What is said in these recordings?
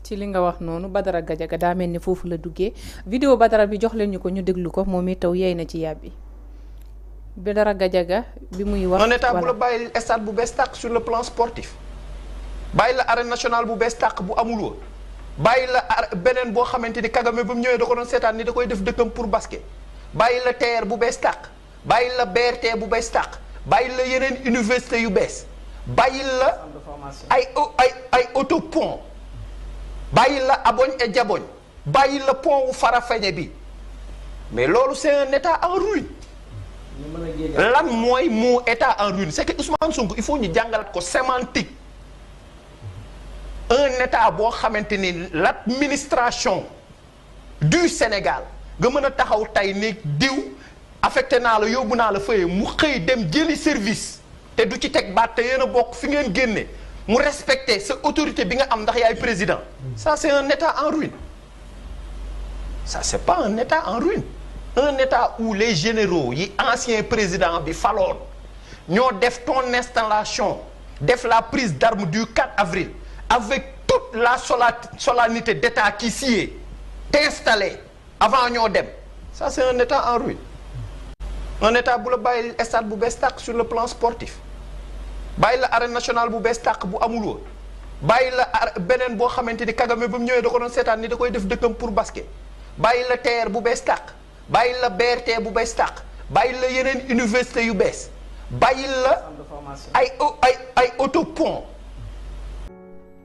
ci li nga wax noonu Badara Gadiaga daa mel ni foofu la duggee vidéo Badara bi jox leen ñu ko ñu déglu ko moom it taw yey na ci yàbbi Badara Gadiaga bi muy wax. un état bu la bàyyi stade bu bees tàq sur le plan sportif bàyyi la arène nationale bu bees tàq bu amul woon bàyyi la beneen boo xamante ni Kagame ba mu ñëwee da ko doon seetaan ni da koy def dëkkam pour basket bàyyi la TER bu bees tàq bàyyi la BRT bu bees tàq bàyyi la yeneen université yu bees bàyyi la ay autopont bàyyi la Aboñ et Diaboñ bàyyi la pont wu Farafeñe bi mais loolu c'est un état en ruine. lan mooy moo état en ruine c'est que Ousmane Sonko il faut ñu jàngalat ko sémantique un état boo xamante ni l'administration du Sénégal nga mën a taxaw tey ni diw affecté naa la yóbbu naa la fëye mu xëy dem jëli service te du ci teg baat te yéen a bokk fi ngeen génne mu respecter sa autorité bi nga am ndax yaay président ça c'est un état en ruine ça c'est pas un état en ruine un état où les généraux yi ancien président bi faloon ñoo def ton installation def la prise d'armes du 4 avril avec toute la solennité d'état qui s'y est installée avant ñoo dem ça c'est un état en ruine un état bu la bàyyi stade bu bees tàq sur le plan sportif bàyyi la arène nationale bu bees tàq bu amul woon bàyyi la beneen boo xamante ni Kagame ba mu ñëwee da ko doon seetaan ni da koy def dëkkam pour basket bàyyi la TER bu bees tàq bàyyi la BRT bu bees tàq bàyyi la yeneen université yu bees bàyyi la ay autopont.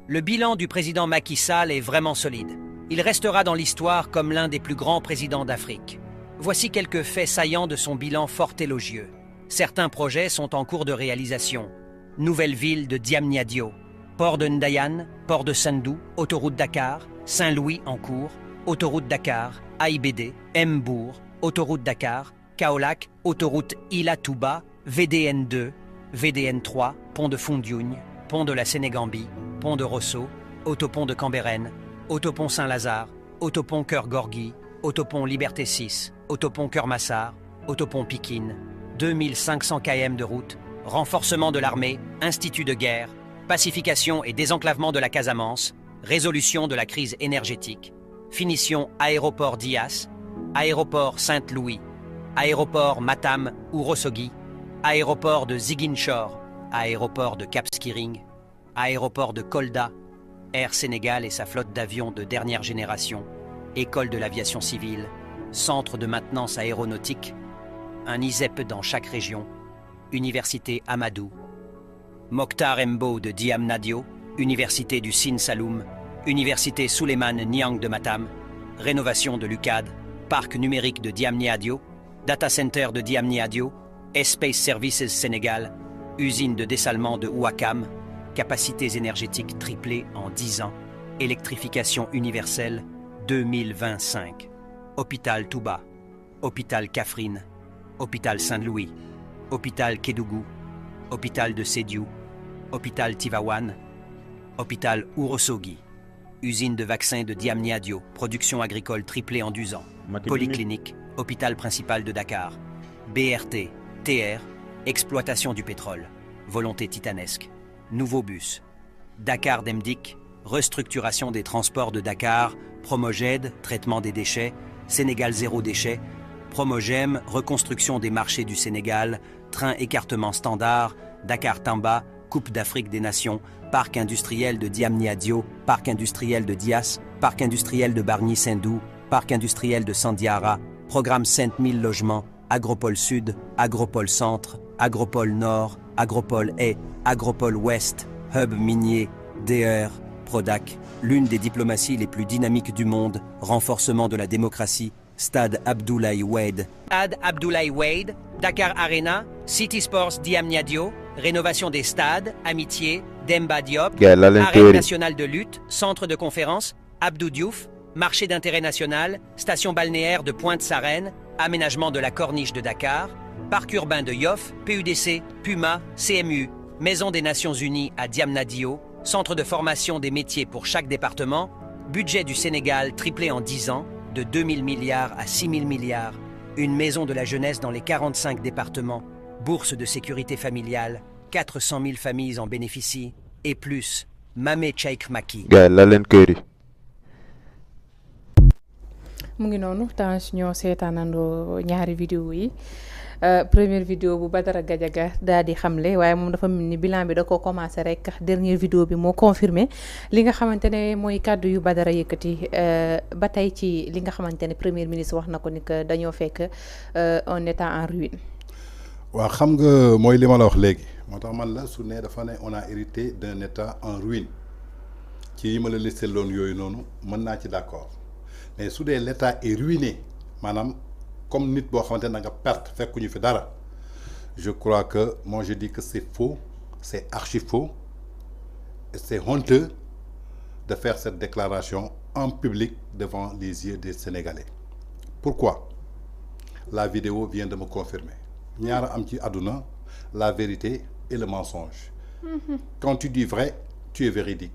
Le bilan du président Macky Sall est vraiment solide. Il restera dans l'histoire comme l'un des plus grands présidents d'Afrique. Voici quelques faits saillants de son bilan fort élogieux. Certains projets sont en cours de réalisation. Nouvelle ville de Diamniadio, port de Ndayane, port de Sendou, autoroute Dakar, Saint-Louis en cours, autoroute Dakar, AIBD, Mbourg, autoroute Dakar, Kaolack, autoroute Ila-Touba, VDN2, VDN3, pont de Foundiougne, pont de la Sénégambie, pont de Rosso, autopont de Cambérène, autopont Saint-Lazare, autopont Cœur-Gorgui, autopont Liberté 6, autopont Cœur-Massar, autopont Pikine, 2500 km de route, renforcement de l'armée, institut de guerre, pacification et désenclavement de la Casamance, résolution de la crise énergétique, finition aéroport Dias, aéroport Saint-Louis, aéroport Matam Ourossogui, aéroport de Ziguinchor, aéroport de Cap Skirring, aéroport de Kolda, Air Sénégal et sa flotte d'avions de dernière génération, école de l'aviation civile, centre de maintenance aéronautique, un ISEP dans chaque région, Université Amadou, Mokhtar Mbow de Diamniadio, Université du Sine Saloum, Université Souleymane Niang de Matam, rénovation de l'UCAD, Parc numérique de Diamniadio, Data Center de Diamniadio, Space Services Sénégal, usine de dessalement de Ouakam, capacités énergétiques triplées en 10 ans, électrification universelle 2025, hôpital Touba, hôpital Kaffrine, hôpital Saint-Louis, hôpital Kédougou, hôpital de Sédiou, hôpital Tivaouane, hôpital Ourossogui, usine de vaccins de Diamniadio, production agricole triplée en 10 ans, polyclinique, hôpital principal de Dakar, BRT, TR, exploitation du pétrole, volonté titanesque, nouveau bus, Dakar Demdik, restructuration des transports de Dakar, Promoged, traitement des déchets, Sénégal zéro déchet, Promogem, reconstruction des marchés du Sénégal, train écartement standard, Dakar-Tamba, Coupe d'Afrique des Nations, parc industriel de Diamniadio, parc industriel de Dias, parc industriel de Bargny-Sendou, parc industriel de Sandiara, programme 5000 logements, Agropole Sud, Agropole Centre, Agropole Nord, Agropole Est, Agropole Ouest, Hub minier, DR, Prodac, l'une des diplomaties les plus dynamiques du monde, renforcement de la démocratie, Stade Abdoulaye Wade. Stade Abdoulaye Wade, Dakar Arena, City Sports Diamniadio, rénovation des stades, Amitié, Demba Diop, Arène nationale de lutte, centre de conférence, Abdou Diouf, marché d'intérêt national, station balnéaire de Pointe-Sarène, aménagement de la corniche de Dakar, parc urbain de Yoff, PUDC, Puma, CMU, Maison des Nations Unies à Diamniadio, centre de formation des métiers pour chaque département, budget du Sénégal triplé en 10 ans, de 2000 milliards à 6000 milliards, une maison de la jeunesse dans les 45 départements, bourse de sécurité familiale, 400 000 familles en bénéficient, et plus, Mamé Cheikh Maki. mu ngi noonu Tange ñoo seetaanandoo ñaari vidéo yi première vidéo bu Badara Gadiaga daal di xamle waaye moom dafa mel ni bilan bi da ko commencé rek dernière vidéo bi moo confirmé li nga xamante ne mooy kàddu yu Badara yëkkati ba tey ci li nga xamante ne premier ministre wax na ko ni que dañoo fekk un état en ruine. waaw xam nga mooy li ma la wax léegi moo tax man la su ne dafa ne on a hérité d'un état en ruine ci yi ma la listé loon yooyu noonu mën naa ci d'accord mais su dee l'état est ruiné maanaam comme nit boo xamante ne nga perte fekkuñu fi dara je crois que moi je dis que c'est faux c'est archi faux et c'est honteux de faire cette déclaration en public devant les yeux des Sénégalais. Pourquoi? La vidéo vient de me confirmer. ñaara am ci àdduna la vérité et le mensonge. Quand tu dis vrai, tu es véridique.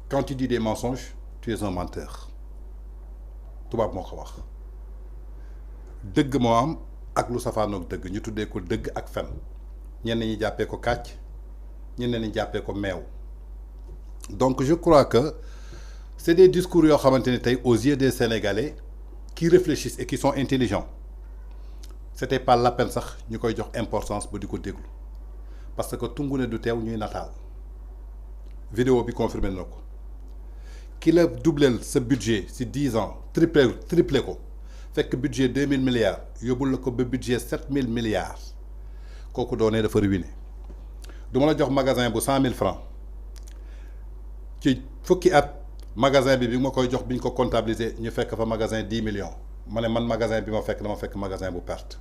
Quand tu dis des mensonges, tu es un menteur. tubaab moo ko wax dëgg moo am ak lu safaanoog dëgg ñu tuddee ko dëgg ak fen ñenn ñi jàppee ko kàcc ñenn ñi jàppee ko meew. Donc je crois que c'est des discours yoo xamante ni tey aux yeux des Sénégalais qui réfléchissent et qui sont intelligents c'était pas la peine sax ñu koy jox importance ba di ko déglu parce que tungu ne du teew ñuy nataal vidéo bi confirmé na ko ki la doublel sa budget ci 10 ans triplé ko fekk budget 2000 milliards yóbbul la ko ba budget 7000 milliards kooku doonee dafa ruiné du ma la jox magasin bu 100 000 francs ci fukki at magasin bi ma koy jox bi ñu ko comptabiliser ñu fekk fa magasin 10 millions ma ne man magasin bi ma fekk dama fekk magasin bu perte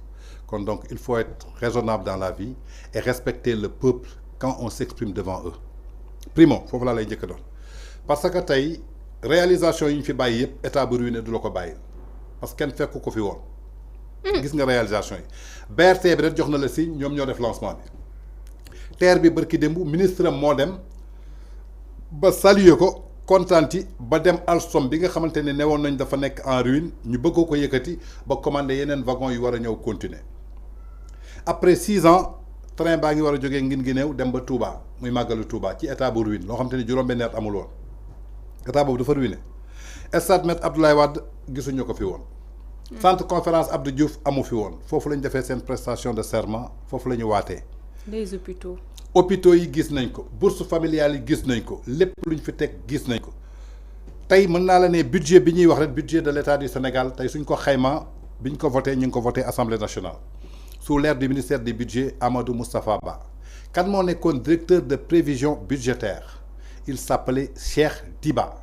kon donc il faut être raisonnable dans la vie et respecter le peuple quand on s'exprime devant eux primo foofu laa lay njëkk doon parce que tey réalisation yi ñu fi bàyyi yëpp état bu ruiné du la ko bàyyil parce que kenn fekku ko fi woon gis nga réalisation yi BRT bi rek jox na la signe ñoom ñoo def lancement bi TER bi bërki démb ministre am moo dem ba saluer ko kontaan ci ba dem Alstom bi nga xamante ne newoon nañ dafa nekk en ruine ñu bëggoo ko yëkkati ba commandé yeneen wagon yu war a ñëw continuer après 6 ans train baa ngi war a jógee ngin gi néew dem ba Touba muy màggalu Touba ci état bu ruine loo xamante ne juróom-benn at amul woon état boobu dafa ruiné stade Me Abdoulaye Wade gisuñu ko fi woon centre conférence Abdou Diouf amu fi woon foofu la ñu defee seen prestation de serment foofu la ñu waatee les hôpitaux yi gis nañ ko bourse familiale yi gis nañ ko lépp luñ fi teg gis nañ ko tey mën naa la ne budget bi ñuy wax rek budget de l'État du Sénégal tey suñ ko xaymaa biñ ko voté ñu ngi ko voté Assemblée nationale sous l'ère du ministère du budget Amadou Moustapha Ba kan moo nekkoon directeur de prévision budgétaire il s'appelait Cheikh Diba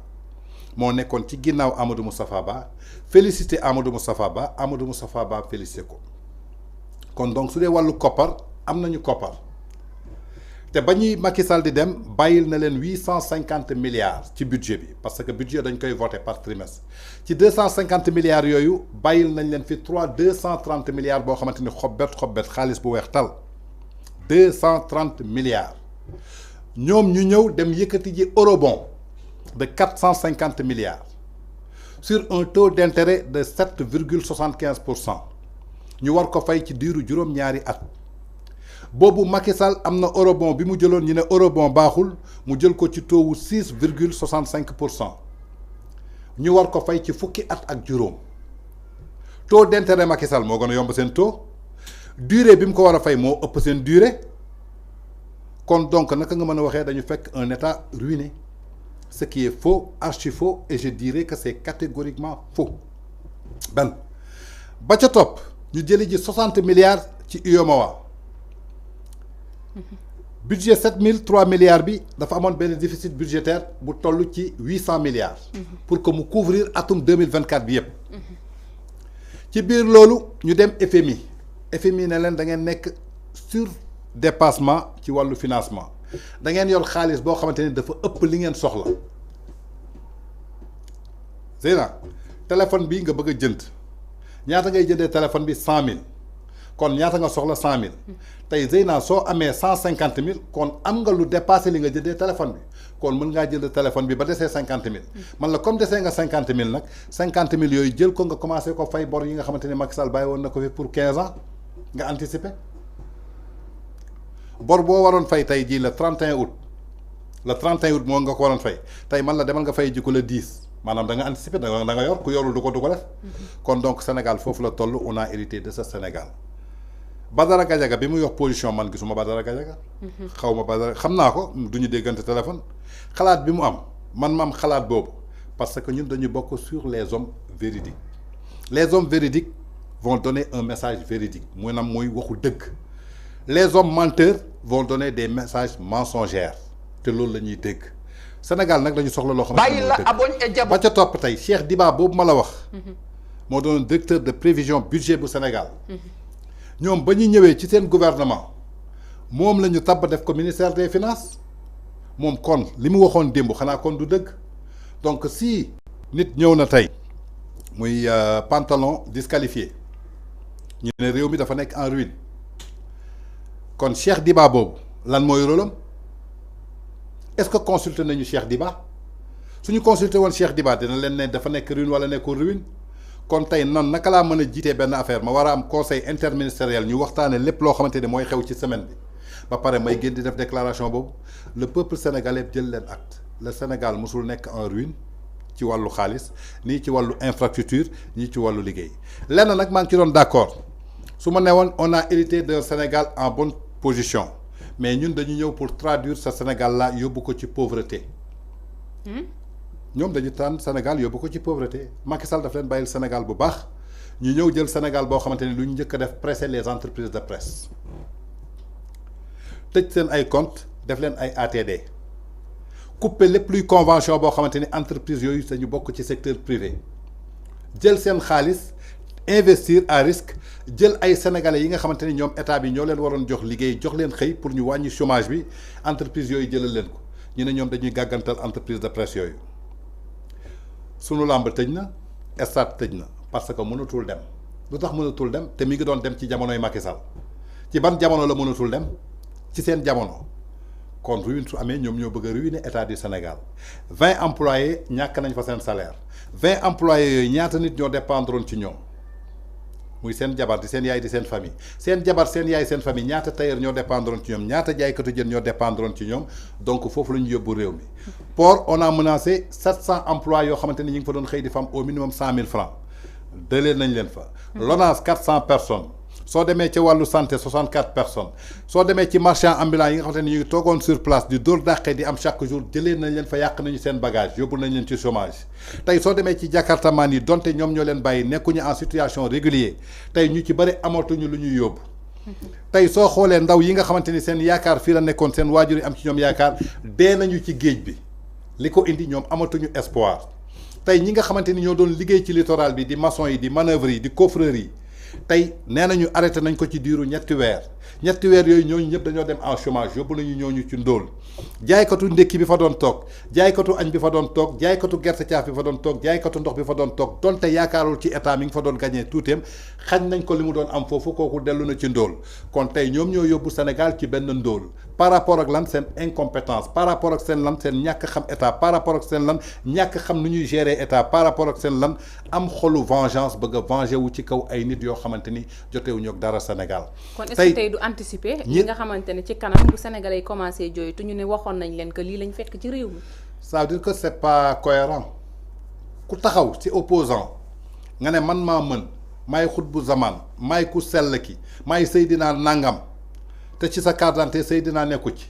moo nekkoon ci ginnaaw Amadou Moustapha Ba félicité Amadou Moustapha Ba félicité ko kon donc su dee wàllu koppar am nañu koppar te ba ñuy Macky Sall di dem bàyyil na leen 850 milliards ci budget bi parce que budget dañ koy voter par trimestre ci 250 milliards yooyu bàyyil nañ leen fi 230 milliards boo xamante ni xobbet xaalis bu weex tal 230 milliards ñoom ñu ñëw dem yëkkati ji eurobond de 450 milliards sur un taux d'intérêt de 7,75% ñu war ko fay ci diiru juróom-ñaari at. boobu Macky Sall am na eurobond bi mu jëloon ñu ne eurobond baaxul mu jël ko ci taux wu 6,65% ñu war ko fay ci fukki at ak juróom taux d'intérêt Macky Sall moo gën a yomb seen taux durée bi mu ko war a fay moo ëpp seen durée kon donc naka nga mën a waxee dañu fekk un état ruiné ce qui est faux archi faux et je dirais que c'est catégoriquement faux ben ba ca topp ñu jëli ji 60 milliards ci UEMOA budget 7003 milliards bi dafa amoon benn déficit budgétaire bu toll ci 800 milliards. pour que mu couvrir atum 2024 bi yëpp. ci biir loolu ñu dem FMI ne leen da ngeen nekk sur dépassement ci wàllu financement da ngeen yor xaalis boo xamante ni dafa ëpp li ngeen soxla Zeyna téléphone bi nga bëgg a jënd ñaata ngay jëndee téléphone bi 100000. kon ñaata nga soxla 100000 tey Zeyna soo amee 150000 kon am nga lu dépassé li nga jëndee téléphone bi kon mën ngaa jënd téléphone bi ba desee 50000 man la comme desee nga 50000 nag 50000 yooyu jël ko nga commencé ko fay bor yi nga xamante ni Macky Sall bàyyi woon na ko fi pour 15 ans nga anticiper bor boo waroon fay tey jii le 31 août moo nga ko waroon fay tey man la demal nga fay ji ko le 10 maanaam da nga anticiper da nga yor ku yorul du ko def. kon donc Sénégal foofu la toll on a hérité de ce Sénégal. Badara Gadiaga bi mu yox position man gisuma Badara Gadiaga. xaw ma Badara xam naa ko du ñu déggante téléphone. xalaat bi mu am man ma am xalaat boobu parce que ñun dañu bokk sur les hommes véridiques. Les hommes véridiques vont donner un message véridique maanaam mooy waxu dëgg. Les hommes menteurs vont donner des messages mensongers te loolu la ñuy dégg. Sénégal nag dañu soxla loo xam ne bàyyi la aboñ et jabo ba ca topp tey Cheikh Diba boobu ma la wax. moo doon directeur de prévision budget bu Sénégal. ñoom ba ñu ñëwee ci seen gouvernement moom la ñu tabb def ko ministère des finances moom kon li mu waxoon démb xanaa kon du dëgg donc si nit ñëw na tey muy pantalon disqualifié ñu ne réew mi dafa nekk en ruine kon Cheikh Diba boobu lan mooy rôle am est-ce que consulté nañu Cheikh Diba suñu consulté woon Cheikh Diba dina leen ne dafa nekk ruine wala nekkul ruine kon tey nan naka laa mën a jiitee benn affaire ma war a am conseil interministériel ñu waxtaane lépp loo xamante ne mooy xew ci semaine bi ba pare may génn di def déclaration boobu le peuple sénégalais jël leen acte le Sénégal mosul nekk en ruine ci wàllu xaalis nii ci wàllu infrastructure nii ci wàllu liggéey lenn nag maa ngi ci doon d'accord su ma newoon on a hérité d'un Sénégal en bonne position mais ñun dañu ñëw pour traduire ce Sénégal là yóbbu ko ci pauvreté. ñoom dañu tànn Sénégal yóbbu ko ci pauvreté Macky Sall daf leen bàyyil Sénégal bu baax ñu ñëw jël Sénégal boo xamante ni lu ñu njëkk a def presser les entreprises de presse tëj seen ay compte def leen ay ATD couper lépp luy convention boo xamante ni entreprise yooyu dañu bokk ci secteur privé jël seen xaalis investir à risque jël ay sénégalais yi nga xamante ni ñoom état bi ñoo leen waroon jox liggéey jox leen xëy pour ñu wàññi chômage bi entreprise yooyu jëlal leen ko ñu ne ñoom dañuy gàggantal entreprise de presse yooyu. sunu làmb tëj na stade tëj na parce que mënatul dem lu tax mënatul dem te mi ngi doon dem ci jamonoy Macky Sall ci ban jamono la mënatul dem ci seen jamono kon ruine su amee ñoom ñoo bëgg a ruiner état du Sénégal 20 employés ñàkk nañ fa seen salaire 20 employés yooyu ñaata nit ñoo dépendroon ci ñoom muy seen jabar di seen yaay di seen famille seen jabar seen yaay seen famille ñaata tailleur ñoo dépendroon ci ñoom ñaata jaaykatu jën ñoo dépendroon ci ñoom donc foofu la ñu yóbbu réew mi. port on a menacé 700 emplois yoo xamante ni ñu ngi fa doon xëy di fa am au minimum 100 000 francs dalee nañ leen fa. LONASE 400 personnes soo demee ci wàllu santé 64 personnes soo demee ci marchand ambulant yi nga xamante ni ñu ngi toogoon sur place di dóor dàqee di am chaque jour jëlee nañ leen fa yàq nañu seen bagage yóbbu nañ leen ci chômage tey soo demee ci jakartamaan yi donte ñoom ñoo leen bàyyi nekkuñu en situation régulier tey ñu ci bëri amatuñu lu ñuy yóbbu tey soo xoolee ndaw yi nga xamante ni seen yaakaar fii la nekkoon seen waajur yi am ci ñoom yaakaar dee nañu ci géej bi li ko indi ñoom amatuñu espoir tey ñi nga xamante ni ñoo doon liggéey ci littoral bi di maçon yi di manœuvre yi di coffreur yi tey nee nañu arrêté nañ ko ci diiru ñetti weer yooyu ñooñu ñëpp dañoo dem en chômage yóbbu nañu ñooñu ci ndóol jaaykatu ndékki bi fa doon toog jaaykatu añ bi fa doon toog jaaykatu gerte caaf bi fa doon toog jaaykatu ndox bi fa doon toog donte yaakaarul ci état mi ngi fa doon gagné tuuteem xañ nañ ko li mu doon am foofu kooku dellu na ci ndóol kon tey ñoom ñoo yóbbu Sénégal ci benn ndóol par rapport ak lan seen incompétence par rapport ak seen lan seen ñàkk xam état par rapport ak seen lan ñàkk xam nu ñuy gérer état par rapport ak seen lan am xolu vengeance bëgg a venger wu ci kaw ay nit yoo xamante ni jotewuñu ak dara Sénégal. kon est-ce que tey du anticiper li nga xamante ne ci kanam bu Sénégalais yi commencé jooy tu ñu ne waxoon nañ leen que lii lañ fekk ci réew mi. ça veut dire que c'est pas cohérent ku taxaw ci opposant nga ne man maa mën maay xutbu zaman maay ku sell ki maay Seydina nangam te ci sa carte d'identité Seydina nekku ci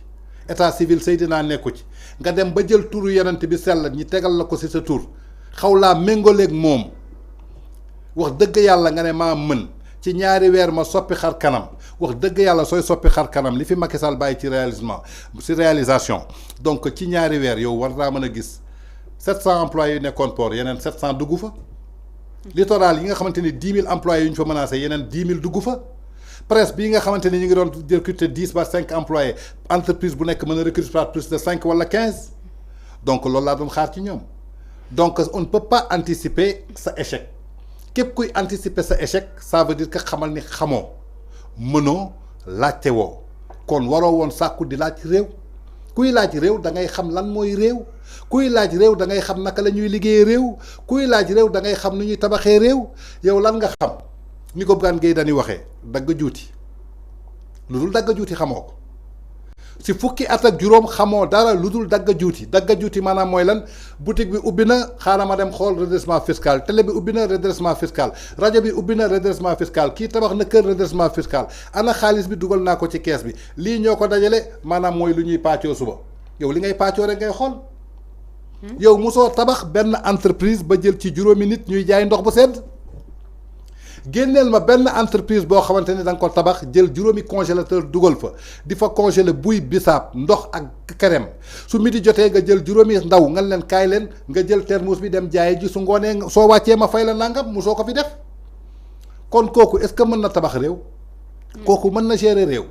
état civil Seydina nekku ci nga dem ba jël turu yonent bi sell ñi tegal la ko ci sa tur xaw laa méngaleeg moom wax dëgg yàlla nga ne maa mën ci ñaari weer ma soppi xar kanam wax dëgg yàlla sooy soppi xar kanam li fi Macky Sall bàyyi ci réalisation donc ci ñaari weer yow war naa mën a gis 700 employés yu nekkoon port yeneen 700 dugg fa. littoral yi nga xamante ni 10 000 employés yu ñu fa menacé yeneen 10 000 dugg fa. presse bii nga xamante ni ñu ngi doon recruter 10 ba 5 employés entreprise bu nekk mën a recruter plus de 5 wala 15 donc loolu laa doon xaar ci ñoom donc on ne peut pas anticiper sa échec. képp kuy anticiper sa échec ça veut dire que xamal ni xamoo mënoo laajte woo kon waroo woon sàkku di laaj réew kuy laaj réew da ngay xam lan mooy réew kuy laaj réew da ngay xam naka la ñuy liggéey réew kuy laaj réew da ngay xam nu ñuy tabaxee réew yow lan nga xam ni ko Bougane Gueye Dany waxee dagg juuti lu dul dagg juuti xamoo ko si fukki at ak juróom xamoo dara lu dul dagga juuti maanaam mooy lan boutique bi ubbi na xaaral ma dem xool redressement fiscal télé bi ubbi na redressement fiscal rajo bi ubbi na redressement fiscal kii tabax na kër redressement fiscal ana xaalis bi dugal naa ko ci kees bi lii ñoo ko dajale maanaam mooy lu ñuy pàccoo suba yow li ngay pàccoo rek ngay xool yow mosoo tabax benn entreprise ba jël ci juróomi nit ñuy jaay ndox bu sedd génneel ma benn entreprise boo xamante ni da nga ko tabax jël juróomi congélateur dugal fa di fa congelé buy bisaab ndox ak kerem su midi jotee nga jël juróomi ndaw nga leen kaay leen nga jël thermos bi dem jaaye ji su ngoonee soo wàccee ma fay la nangam mosoo ko fi def kon kooku est-ce que mën na tabax réew kooku mën na gérer réew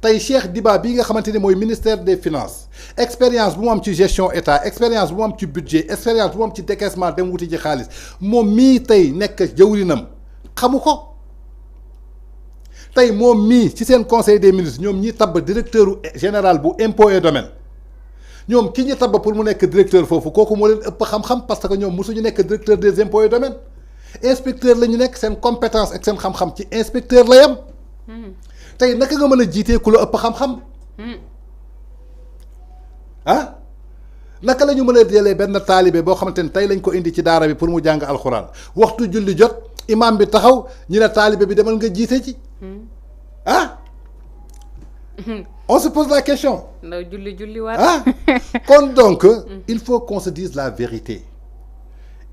tey Cheikh Diba bii nga xamante ni mooy ministère des finances expérience bu mu am ci gestion état expérience bu mu am ci budget expérience bu mu am ci décaissement dem wuti ji xaalis moom mii tey nekk jëwrinam xamu ko tey moom mii ci seen conseil des ministres ñoom ñi tabb directeur général bu impôt et domaine ñoom ki ñu tabb pour mu nekk directeur foofu kooku moo leen ëpp xam-xam parce que ñoom mosuñu nekk directeur des impôts et domaines inspecteur la ñu nekk seen compétence ak seen xam-xam ci inspecteur la yam tey naka nga mën a jiitee ku la ëpp xam-xam ah naka la ñu mën a jëlee benn taalibe boo xamante ni tey lañ ko indi ci daara bi pour mu jàng alxuraan waxtu julli jot imam bi taxaw ñu ne taalibe bi demal nga jiite ci ah on se pose la question ndaw julli war ah kon donc il faut qu'on se dise la vérité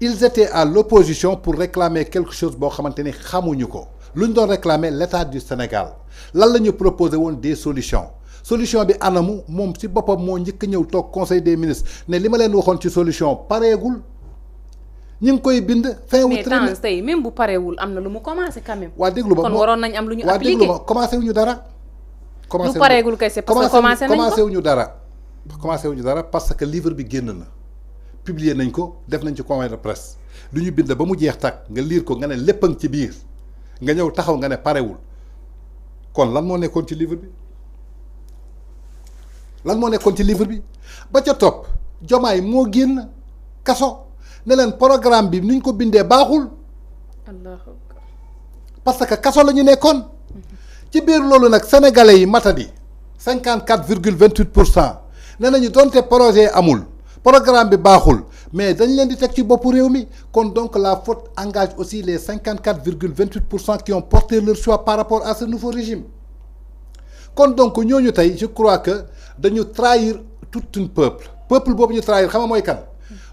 ils étaient à l'opposition pour réclamer quelque chose boo xamante ni xamuñu ko lu ñu doon réclamer l'état du Sénégal lan la ñu proposé woon des solutions solution bi anamu moom si boppam moo njëkk ñëw toog conseil des ministres ne li ma leen waxoon ci solution pareegul ñu ngi koy bind. fin wu mais tey même bu pareewul am na lu mu commencé quand même. waa déglu ma kon waroon nañ am lu ñu appliqué. waa déglu ma commencé wu ñu dara. lu pareegul kay c'est parce que commencé nañ ko commencé wu ñu dara. commencé wu ñu dara parce que livre bi génn na publier nañ ko def nañ ci conférence de presse lu ñu bind ba mu jeex tàkk nga lire ko nga ne lépp a ngi ci biir nga ñëw taxaw nga ne parewul kon lan moo nekkoon ci livre bi. lan moo nekkoon ci livre bi ba ca topp Diomaye moo génn kaso ne leen programme bi nuñ ko bindee baaxul parce que kaso la ñu nekkoon ci biir loolu nag sénégalais yi matadi 54,28% ne nañu donte projet amul programme bi baaxul mais dañ leen di teg ci boppu réew mi kon donc la faute engage aussi les 54,28% qui ont porté leur choix par rapport à ce nouveau régime kon donc ñooñu tey je crois que dañu trahir tout un peuple boobu ñu trahir xam nga mooy kan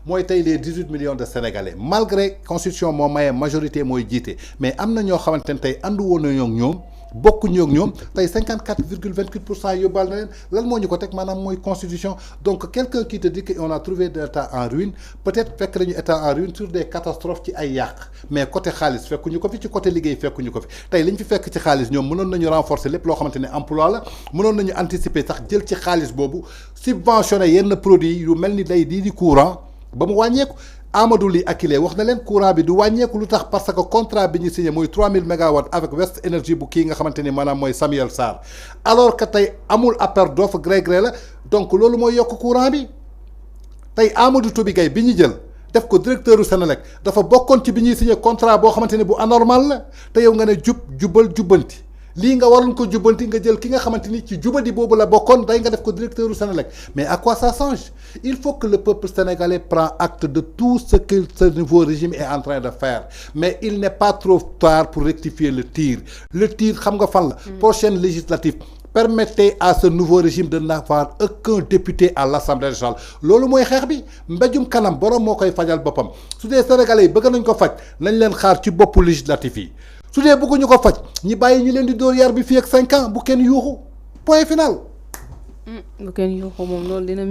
mooy tey les 18 millions de sénégalais malgré constitution moo maye majorité mooy jiite mais am na ñoo xamante ne tey àndu woon nañoo ak ñoom bokkuñu ak ñoom tey 54,28% yóbbaal na leen lan moo ñu ko teg maanaam mooy constitution donc quelqu'un qui te dit que on a trouvé de l'état en ruine peut-être fekk nañu état en ruine sur des catastrophes ci ay yàq mais côté xaalis fekkuñu ko fi ci côté liggéey fekkuñu ko fi tey liñ fi fekk ci xaalis ñoom mënoon nañu renforcer lépp loo xamante ne emploi la mënoon nañu anticiper sax jël ci xaalis boobu subventionné yenn produits yu mel ni day di courant ba mu wàññeeku Amadou Ly Akile wax na leen courant bi du wàññeeku lu tax parce que contrat bi ñu signé mooy 3000 mégawatts avec West Energy bu kii nga xamante ni maanaam mooy Samuel Sarr alors que tey amul appel d'offre gré la donc loolu mooy yokk courant bi tey Amadou Toby Gaye bi ñu jël def ko directeur u Senelec dafa bokkoon ci bi ñuy signé contrat boo xamante ni bu anormal la te yow nga ne jubbanti lii nga waroon ko jubbanti nga jël ki nga xamante ni ci jubadi boobu la bokkoon day nga def ko directeur u Senelec mais à quoi ça change il faut que le peuple sénégalais prend acte de tout ce que ce nouveau régime est en train de faire mais il n'est pas trop tard pour rectifier le tir xam nga fan la prochaine législative permettez à ce nouveau régime de n'avoir aucun député à l'Assemblée nationale loolu mooy xeex bi mbéjum kanam borom moo koy fajal boppam su dee sénégalais yi bëgg nañ ko faj nañ leen xaar ci boppu législatif yi su dee bëgguñu ko faj ñi bàyyi ñu leen di dóor yar bi fii ak 5 ans bu kenn yuuxu point final. bu kenn yuuxu moom loolu dina